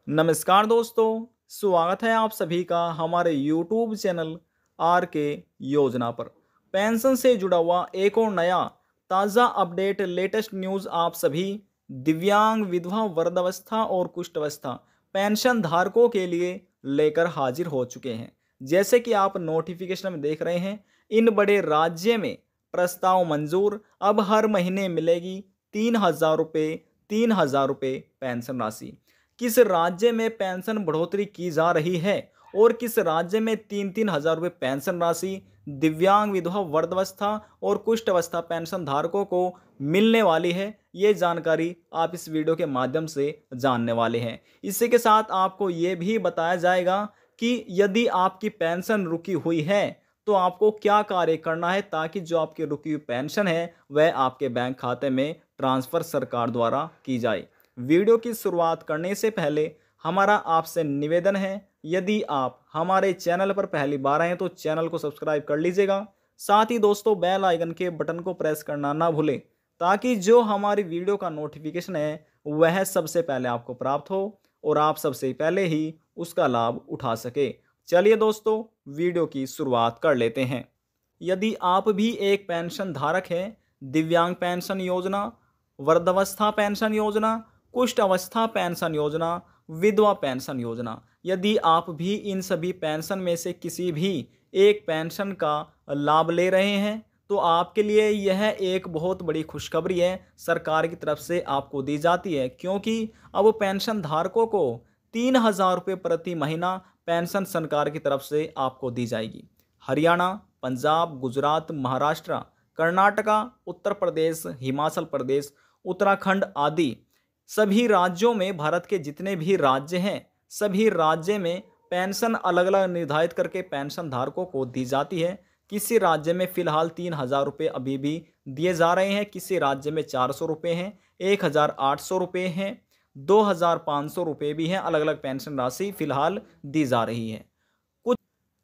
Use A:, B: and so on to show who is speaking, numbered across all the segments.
A: नमस्कार दोस्तों, स्वागत है आप सभी का हमारे YouTube चैनल आर के योजना पर। पेंशन से जुड़ा हुआ एक और नया ताज़ा अपडेट, लेटेस्ट न्यूज़ आप सभी दिव्यांग, विधवा, वृद्धावस्था और कुष्ठावस्था पेंशन धारकों के लिए लेकर हाजिर हो चुके हैं। जैसे कि आप नोटिफिकेशन में देख रहे हैं, इन बड़े राज्य में प्रस्ताव मंजूर। अब हर महीने मिलेगी 3,000 रुपये पेंशन राशि। किस राज्य में पेंशन बढ़ोतरी की जा रही है और किस राज्य में 3-3 हज़ार रुपये पेंशन राशि दिव्यांग, विधवा, वृद्धावस्था और कुष्ठ अवस्था पेंशन धारकों को मिलने वाली है, ये जानकारी आप इस वीडियो के माध्यम से जानने वाले हैं। इसी के साथ आपको ये भी बताया जाएगा कि यदि आपकी पेंशन रुकी हुई है तो आपको क्या कार्य करना है ताकि जो आपकी रुकी हुई पेंशन है वह आपके बैंक खाते में ट्रांसफ़र सरकार द्वारा की जाए। वीडियो की शुरुआत करने से पहले हमारा आपसे निवेदन है, यदि आप हमारे चैनल पर पहली बार आए तो चैनल को सब्सक्राइब कर लीजिएगा। साथ ही दोस्तों बेल आइकन के बटन को प्रेस करना ना भूलें ताकि जो हमारी वीडियो का नोटिफिकेशन है वह सबसे पहले आपको प्राप्त हो और आप सबसे पहले ही उसका लाभ उठा सके। चलिए दोस्तों, वीडियो की शुरुआत कर लेते हैं। यदि आप भी एक पेंशन धारक हैं, दिव्यांग पेंशन योजना, वृद्धावस्था पेंशन योजना, कुष्ठ अवस्था पेंशन योजना, विधवा पेंशन योजना, यदि आप भी इन सभी पेंशन में से किसी भी एक पेंशन का लाभ ले रहे हैं तो आपके लिए यह एक बहुत बड़ी खुशखबरी है, सरकार की तरफ से आपको दी जाती है, क्योंकि अब पेंशन धारकों को 3,000 रुपये प्रति महीना पेंशन सरकार की तरफ से आपको दी जाएगी। हरियाणा, पंजाब, गुजरात, महाराष्ट्र, कर्नाटका, उत्तर प्रदेश, हिमाचल प्रदेश, उत्तराखंड आदि सभी राज्यों में, भारत के जितने भी राज्य हैं सभी राज्य में पेंशन अलग अलग निर्धारित करके पेंशन धारकों को दी जाती है। किसी राज्य में फिलहाल 3,000 रुपये अभी भी दिए जा रहे हैं, किसी राज्य में 400 रुपये हैं, 1,800 रुपये हैं, 2,500 रुपये भी हैं। अलग अलग पेंशन राशि फिलहाल दी जा रही है। कुछ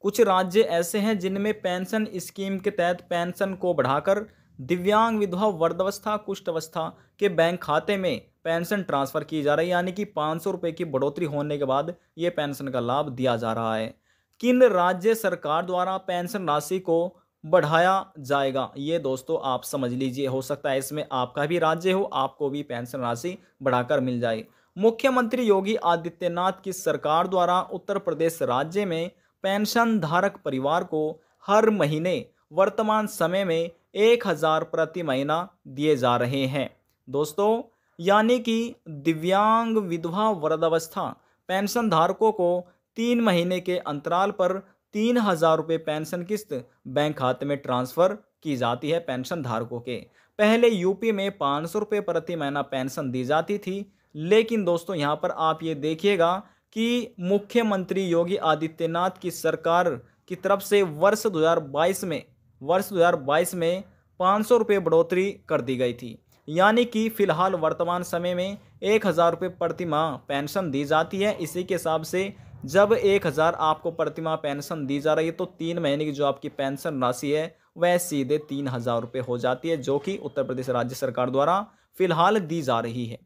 A: कुछ राज्य ऐसे हैं जिनमें पेंशन स्कीम के तहत पेंशन को बढ़ाकर दिव्यांग, विधवा, वृद्धावस्था, कुष्ठ अवस्था के बैंक खाते में पेंशन ट्रांसफ़र की जा रही है, यानी कि 500 रुपये की बढ़ोतरी होने के बाद ये पेंशन का लाभ दिया जा रहा है। किन राज्य सरकार द्वारा पेंशन राशि को बढ़ाया जाएगा, ये दोस्तों आप समझ लीजिए। हो सकता है इसमें आपका भी राज्य हो, आपको भी पेंशन राशि बढ़ाकर मिल जाए। मुख्यमंत्री योगी आदित्यनाथ की सरकार द्वारा उत्तर प्रदेश राज्य में पेंशन धारक परिवार को हर महीने वर्तमान समय में 1,000 प्रति महीना दिए जा रहे हैं दोस्तों, यानी कि दिव्यांग, विधवा, वृद्धावस्था पेंशन धारकों को 3 महीने के अंतराल पर 3,000 रुपये पेंशन किस्त बैंक खाते में ट्रांसफ़र की जाती है पेंशन धारकों के। पहले यूपी में 500 रुपये प्रति महीना पेंशन दी जाती थी, लेकिन दोस्तों यहाँ पर आप ये देखिएगा कि मुख्यमंत्री योगी आदित्यनाथ की सरकार की तरफ से वर्ष 2022 में 500 रुपये बढ़ोतरी कर दी गई थी, यानी कि फिलहाल वर्तमान समय में 1,000 रुपये प्रति माह पेंशन दी जाती है। इसी के हिसाब से जब 1,000 आपको प्रति माह पेंशन दी जा रही है तो 3 महीने की जो आपकी पेंशन राशि है वह सीधे 3,000 रुपये हो जाती है, जो कि उत्तर प्रदेश राज्य सरकार द्वारा फिलहाल दी जा रही है।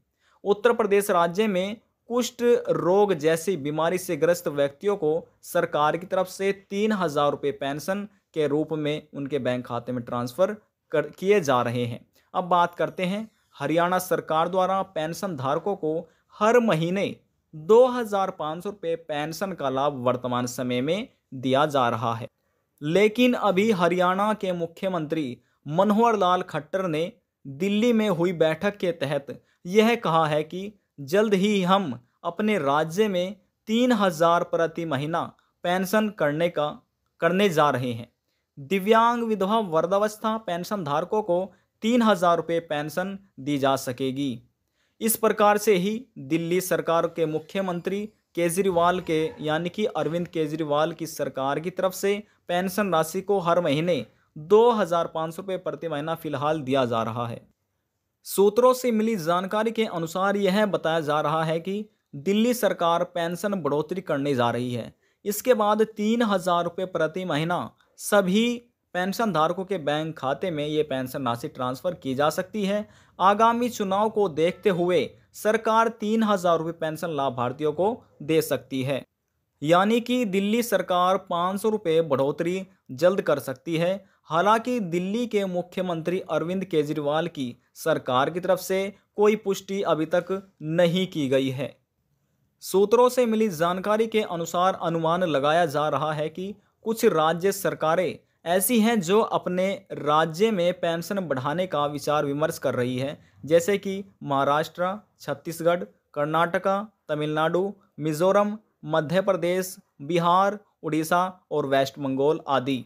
A: उत्तर प्रदेश राज्य में कुष्ठ रोग जैसी बीमारी से ग्रस्त व्यक्तियों को सरकार की तरफ से 3,000 रुपये पेंशन के रूप में उनके बैंक खाते में ट्रांसफ़र किए जा रहे हैं। अब बात करते हैं हरियाणा सरकार द्वारा पेंशन धारकों को हर महीने 2,500 रुपये पेंशन का लाभ वर्तमान समय में दिया जा रहा है, लेकिन अभी हरियाणा के मुख्यमंत्री मनोहर लाल खट्टर ने दिल्ली में हुई बैठक के तहत यह कहा है कि जल्द ही हम अपने राज्य में 3,000 प्रति महीना पेंशन करने जा रहे हैं। दिव्यांग, विधवा, वृद्धावस्था पेंशन धारकों को 3,000 रुपये पेंशन दी जा सकेगी। इस प्रकार से ही दिल्ली सरकार के मुख्यमंत्री केजरीवाल के, यानी कि अरविंद केजरीवाल की सरकार की तरफ से पेंशन राशि को हर महीने 2,500 रुपये प्रति महीना फिलहाल दिया जा रहा है। सूत्रों से मिली जानकारी के अनुसार यह बताया जा रहा है कि दिल्ली सरकार पेंशन बढ़ोतरी करने जा रही है। इसके बाद 3,000 रुपये प्रति महीना सभी पेंशन धारकों के बैंक खाते में ये पेंशन राशि ट्रांसफ़र की जा सकती है। आगामी चुनाव को देखते हुए सरकार 3,000 रुपये पेंशन लाभार्थियों को दे सकती है। यानी कि दिल्ली सरकार 500 रुपये बढ़ोतरी जल्द कर सकती है। हालांकि दिल्ली के मुख्यमंत्री अरविंद केजरीवाल की सरकार की तरफ से कोई पुष्टि अभी तक नहीं की गई है। सूत्रों से मिली जानकारी के अनुसार अनुमान लगाया जा रहा है कि कुछ राज्य सरकारें ऐसी हैं जो अपने राज्य में पेंशन बढ़ाने का विचार विमर्श कर रही है, जैसे कि महाराष्ट्र, छत्तीसगढ़, कर्नाटका, तमिलनाडु, मिजोरम, मध्य प्रदेश, बिहार, उड़ीसा और वेस्ट बंगाल आदि।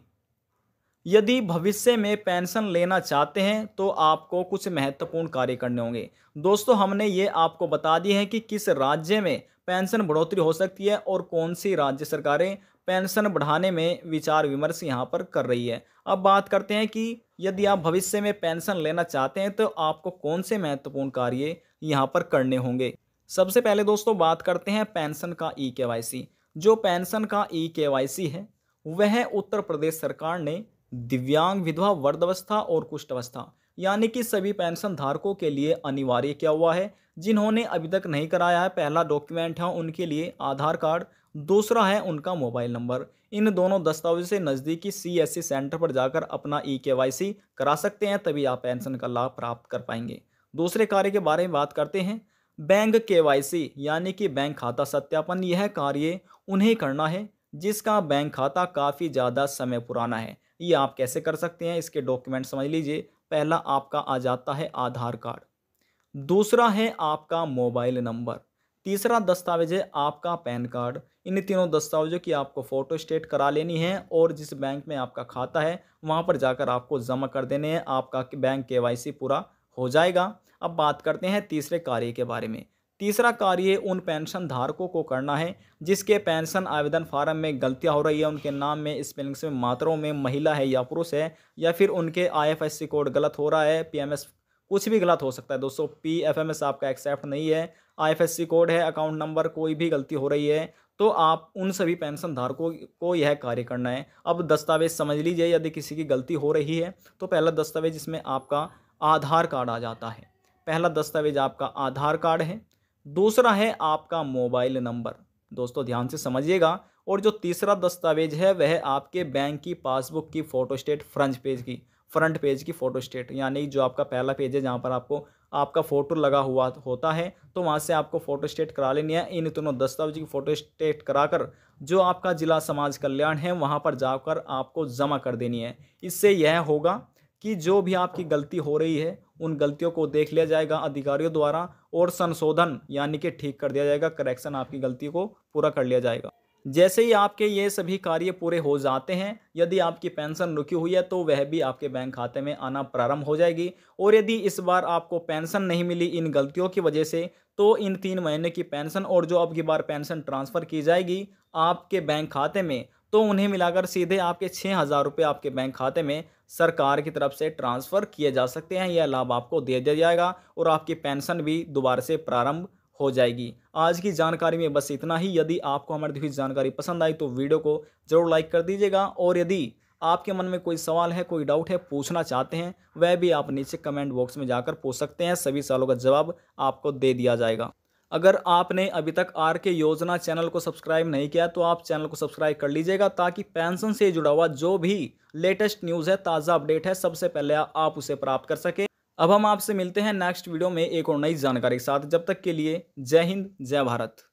A: यदि भविष्य में पेंशन लेना चाहते हैं तो आपको कुछ महत्वपूर्ण कार्य करने होंगे। दोस्तों, हमने ये आपको बता दिया है कि किस राज्य में पेंशन बढ़ोतरी हो सकती है और कौन सी राज्य सरकारें पेंशन बढ़ाने में विचार विमर्श यहाँ पर कर रही है। अब बात करते हैं कि यदि आप भविष्य में पेंशन लेना चाहते हैं तो आपको कौन से महत्वपूर्ण कार्य यहाँ पर करने होंगे। सबसे पहले दोस्तों बात करते हैं पेंशन का ई-केवाईसी। जो पेंशन का ई-केवाईसी है वह उत्तर प्रदेश सरकार ने दिव्यांग, विधवा, वृद्धावस्था और कुष्ठावस्था यानी कि सभी पेंशन धारकों के लिए अनिवार्य किया हुआ है। जिन्होंने अभी तक नहीं कराया है, पहला डॉक्यूमेंट है उनके लिए आधार कार्ड, दूसरा है उनका मोबाइल नंबर। इन दोनों दस्तावेजों से नज़दीकी CSC सेंटर पर जाकर अपना ई-केवाईसी करा सकते हैं, तभी आप पेंशन का लाभ प्राप्त कर पाएंगे। दूसरे कार्य के बारे में बात करते हैं। बैंक केवाईसी यानी कि बैंक खाता सत्यापन। यह कार्य उन्हें करना है जिसका बैंक खाता काफ़ी ज़्यादा समय पुराना है। ये आप कैसे कर सकते हैं, इसके डॉक्यूमेंट समझ लीजिए। पहला आपका आ जाता है आधार कार्ड, दूसरा है आपका मोबाइल नंबर, तीसरा दस्तावेज है आपका पैन कार्ड। इन तीनों दस्तावेजों की आपको फ़ोटो स्टेट करा लेनी है और जिस बैंक में आपका खाता है वहाँ पर जाकर आपको जमा कर देने हैं। आपका बैंक केवाईसी पूरा हो जाएगा। अब बात करते हैं तीसरे कार्य के बारे में। तीसरा कार्य उन पेंशन धारकों को करना है जिसके पेंशन आवेदन फार्म में गलतियां हो रही है, उनके नाम में, स्पेलिंग्स में, मात्राओं में, महिला है या पुरुष है, या फिर उनके IFSC कोड गलत हो रहा है, PMS कुछ भी गलत हो सकता है दोस्तों। PFMS आपका एक्सेप्ट नहीं है, IFSC कोड है, अकाउंट नंबर, कोई भी गलती हो रही है तो आप उन सभी पेंशन धारकों को यह कार्य करना है। अब दस्तावेज समझ लीजिए। यदि किसी की गलती हो रही है तो पहला दस्तावेज इसमें आपका आधार कार्ड आ जाता है। पहला दस्तावेज आपका आधार कार्ड है, दूसरा है आपका मोबाइल नंबर। दोस्तों ध्यान से समझिएगा। और जो तीसरा दस्तावेज है वह आपके बैंक की पासबुक की फोटोस्टेट फ्रंट पेज की फोटोस्टेट, यानी जो आपका पहला पेज है जहां पर आपको आपका फ़ोटो लगा हुआ होता है तो वहां से आपको फोटोस्टेट करा लेनी है। इन दोनों दस्तावेज की फोटोस्टेट कराकर जो आपका जिला समाज कल्याण है वहां पर जाकर आपको जमा कर देनी है। इससे यह होगा कि जो भी आपकी गलती हो रही है उन गलतियों को देख लिया जाएगा अधिकारियों द्वारा और संशोधन यानी कि ठीक कर दिया जाएगा, करेक्शन आपकी गलती को पूरा कर लिया जाएगा। जैसे ही आपके ये सभी कार्य पूरे हो जाते हैं, यदि आपकी पेंशन रुकी हुई है तो वह भी आपके बैंक खाते में आना प्रारंभ हो जाएगी। और यदि इस बार आपको पेंशन नहीं मिली इन गलतियों की वजह से तो इन 3 महीने की पेंशन और जो अब की बार पेंशन ट्रांसफ़र की जाएगी आपके बैंक खाते में तो उन्हें मिलाकर सीधे आपके 6,000 रुपये आपके बैंक खाते में सरकार की तरफ से ट्रांसफ़र किए जा सकते हैं। यह लाभ आपको दे दिया जाएगा और आपकी पेंशन भी दोबारा से प्रारंभ हो जाएगी। आज की जानकारी में बस इतना ही। यदि आपको हमारी दी हुई जानकारी पसंद आई तो वीडियो को जरूर लाइक कर दीजिएगा और यदि आपके मन में कोई सवाल है, कोई डाउट है, पूछना चाहते हैं, वह भी आप नीचे कमेंट बॉक्स में जाकर पूछ सकते हैं। सभी सवालों का जवाब आपको दे दिया जाएगा। अगर आपने अभी तक RK योजना चैनल को सब्सक्राइब नहीं किया तो आप चैनल को सब्सक्राइब कर लीजिएगा ताकि पेंशन से जुड़ा हुआ जो भी लेटेस्ट न्यूज़ है, ताज़ा अपडेट है, सबसे पहले आप उसे प्राप्त कर सके। अब हम आपसे मिलते हैं नेक्स्ट वीडियो में एक और नई जानकारी के साथ। जब तक के लिए जय हिंद, जय भारत।